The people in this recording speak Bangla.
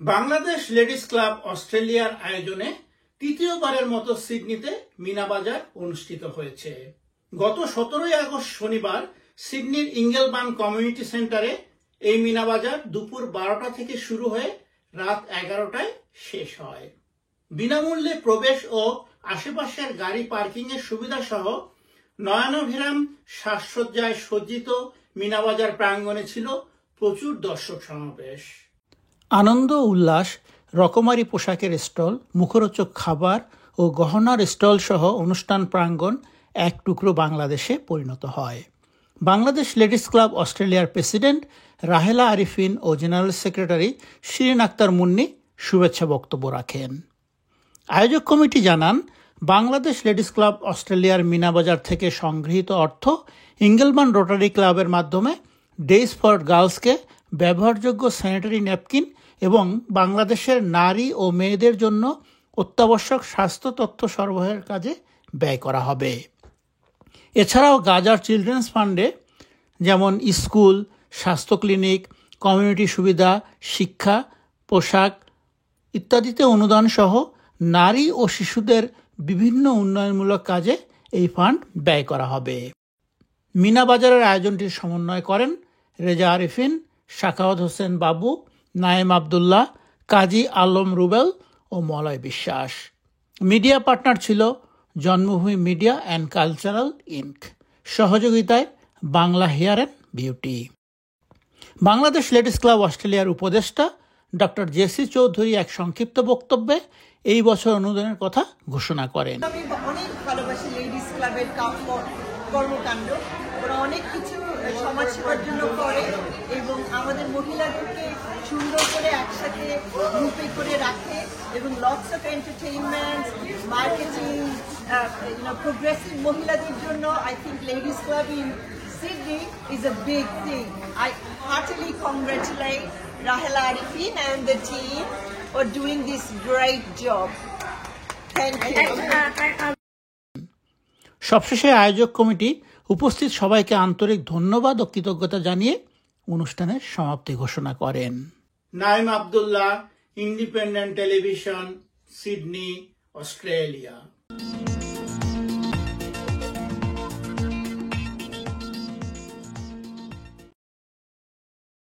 বাংলাদেশ লেডিস ক্লাব অস্ট্রেলিয়ার আয়োজনে তৃতীয়বারের মতো সিডনিতে মিনাবাজার অনুষ্ঠিত হয়েছে। গত 17 আগস্ট শনিবার সিডনির ইঙ্গেলবার্ন কমিউনিটি সেন্টারে এই মিনাবাজার দুপুর 12টা থেকে শুরু হয়ে রাত 11টায় শেষ হয়। বিনামূল্যে প্রবেশ ও আশেপাশের গাড়ি পার্কিং এর সুবিধা সহ নয়নাভিরাম সাজসজ্জায় সজ্জিত মিনাবাজার প্রাঙ্গণে ছিল প্রচুর দর্শক সমাবেশ। আনন্দ উল্লাস, রকমারি পোশাকের স্টল, মুখরোচক খাবার ও গহনার স্টল সহ অনুষ্ঠান প্রাঙ্গণ এক টুকরো বাংলাদেশে পরিণত হয়। বাংলাদেশ লেডিস ক্লাব অস্ট্রেলিয়ার প্রেসিডেন্ট রাহেলা আরিফিন ও জেনারেল সেক্রেটারি শিরিন আক্তার মুন্নি শুভেচ্ছা বক্তব্য রাখেন। আয়োজক কমিটি জানান, বাংলাদেশ লেডিস ক্লাব অস্ট্রেলিয়ার মিনাবাজার থেকে সংগৃহীত অর্থ ইঙ্গেলবার্ন রোটারি ক্লাবের মাধ্যমে ডেইজ ফর গার্লসকে ব্যবহারযোগ্য স্যানিটারি ন্যাপকিন এবং বাংলাদেশের নারী ও মেয়েদের জন্য অত্যাবশ্যক স্বাস্থ্য তথ্য সরবরাহের কাজে ব্যয় করা হবে। এছাড়াও গাজার চিলড্রেন্স ফান্ডে যেমন স্কুল, স্বাস্থ্য ক্লিনিক, কমিউনিটি সুবিধা, শিক্ষা, পোশাক ইত্যাদিতে অনুদান সহ নারী ও শিশুদের বিভিন্ন উন্নয়নমূলক কাজে এই ফান্ড ব্যয় করা হবে। মিনাবাজারের আয়োজনটির সমন্বয় করেন রেজা আরিফিন, শাখাওয়াত হোসেন বাবু, নায়েম আবদুল্লাহ, কাজী আলম রুবেল ও মলয় বিশ্বাস। মিডিয়া পার্টনার ছিল জন্মভূমি মিডিয়া অ্যান্ড কালচারাল ইনক। সহযোগিতায় Bangla hair and beauty. Bangladesh ladies club অস্ট্রেলিয়ার উপদেষ্টা ডক্টর জেসি চৌধুরী এক সংক্ষিপ্ত বক্তব্যে এই বছর অনুদানের কথা ঘোষণা করেন। আমি অনেক ভালোবাসি লেডিস ক্লাবের কর্মকাণ্ড। ওরা অনেক কিছু সমাজ সেবার জন্য করে এবং আমাদের মহিলাদেরকে সুন্দর করে একসাথে গ্রুপে করে রাখে এবং lots of entertainment, marketing, progressive মহিলাদের জন্য I think ladies club in Sydney is a big thing. I heartily congratulate Rahela Arifin and the team for doing this great job. Thank you. সবশেষে আয়োজক কমিটি উপস্থিত সবাইকে আন্তরিক ধন্যবাদ ও কৃতজ্ঞতা জানিয়ে অনুষ্ঠানের সমাপ্তি ঘোষণা করেন। Naim Abdullah, independent television, Sydney, Australia.